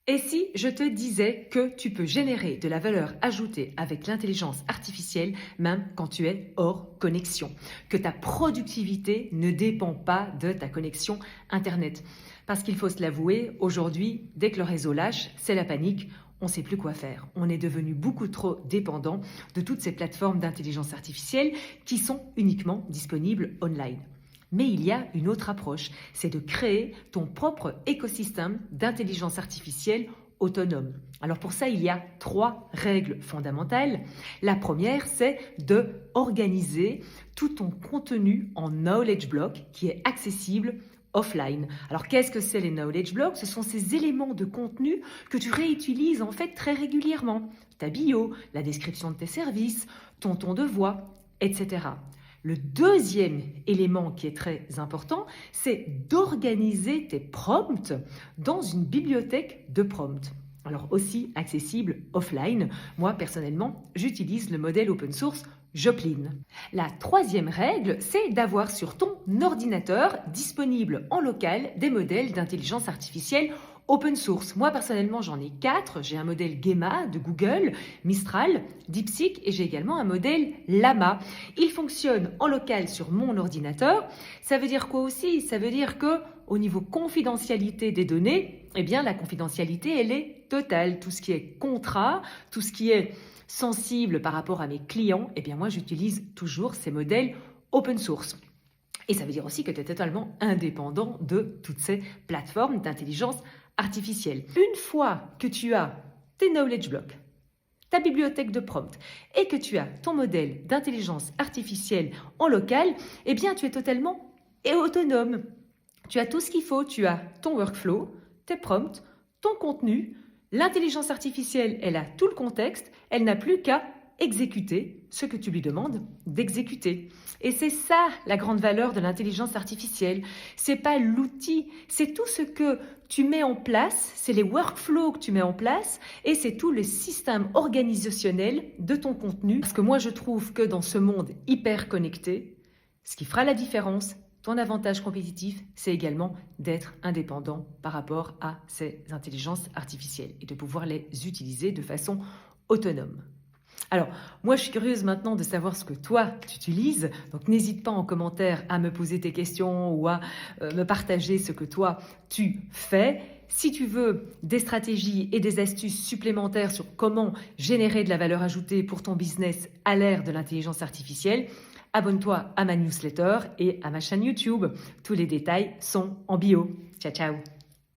Et si je te disais que tu peux générer de la valeur ajoutée avec l'intelligence artificielle même quand tu es hors connexion, que ta productivité ne dépend pas de ta connexion Internet. Parce qu'il faut se l'avouer, aujourd'hui, dès que le réseau lâche, c'est la panique. On ne sait plus quoi faire. On est devenu beaucoup trop dépendant de toutes ces plateformes d'intelligence artificielle qui sont uniquement disponibles online. Mais il y a une autre approche, c'est de créer ton propre écosystème d'intelligence artificielle autonome. Alors pour ça, il y a 3 règles fondamentales. La première, c'est de organiser tout ton contenu en knowledge block qui est accessible offline. Alors qu'est-ce que c'est les knowledge blocks? Ce sont ces éléments de contenu que tu réutilises en fait très régulièrement. Ta bio, la description de tes services, ton ton de voix, etc. Le deuxième élément qui est très important, c'est d'organiser tes prompts dans une bibliothèque de prompts. Alors aussi accessible offline. Moi, personnellement, j'utilise le modèle open source Joplin. La troisième règle, c'est d'avoir sur ton ordinateur disponible en local des modèles d'intelligence artificielle open source. Moi, personnellement, j'en ai 4. J'ai un modèle Gemma de Google, Mistral, DeepSeek et j'ai également un modèle Llama. Il fonctionne en local sur mon ordinateur. Ça veut dire quoi aussi? Ça veut dire que au niveau confidentialité des données, eh bien, la confidentialité, elle est totale. Tout ce qui est contrat, tout ce qui est sensible par rapport à mes clients, eh bien, moi, j'utilise toujours ces modèles open source. Et ça veut dire aussi que tu es totalement indépendant de toutes ces plateformes d'intelligence artificielle. Une fois que tu as tes knowledge blocks, ta bibliothèque de prompts et que tu as ton modèle d'intelligence artificielle en local, eh bien tu es totalement autonome. Tu as tout ce qu'il faut, tu as ton workflow, tes prompts, ton contenu. L'intelligence artificielle, elle a tout le contexte, elle n'a plus qu'à exécuter ce que tu lui demandes d'exécuter. Et c'est ça la grande valeur de l'intelligence artificielle. C'est pas l'outil, c'est tout ce que tu mets en place, c'est les workflows que tu mets en place et c'est tout le système organisationnel de ton contenu. Parce que moi, je trouve que dans ce monde hyper connecté, ce qui fera la différence, ton avantage compétitif, c'est également d'être indépendant par rapport à ces intelligences artificielles et de pouvoir les utiliser de façon autonome. Alors, moi, je suis curieuse maintenant de savoir ce que toi, tu utilises. Donc, n'hésite pas en commentaire à me poser tes questions ou à me partager ce que toi, tu fais. Si tu veux des stratégies et des astuces supplémentaires sur comment générer de la valeur ajoutée pour ton business à l'ère de l'intelligence artificielle, abonne-toi à ma newsletter et à ma chaîne YouTube. Tous les détails sont en bio. Ciao, ciao!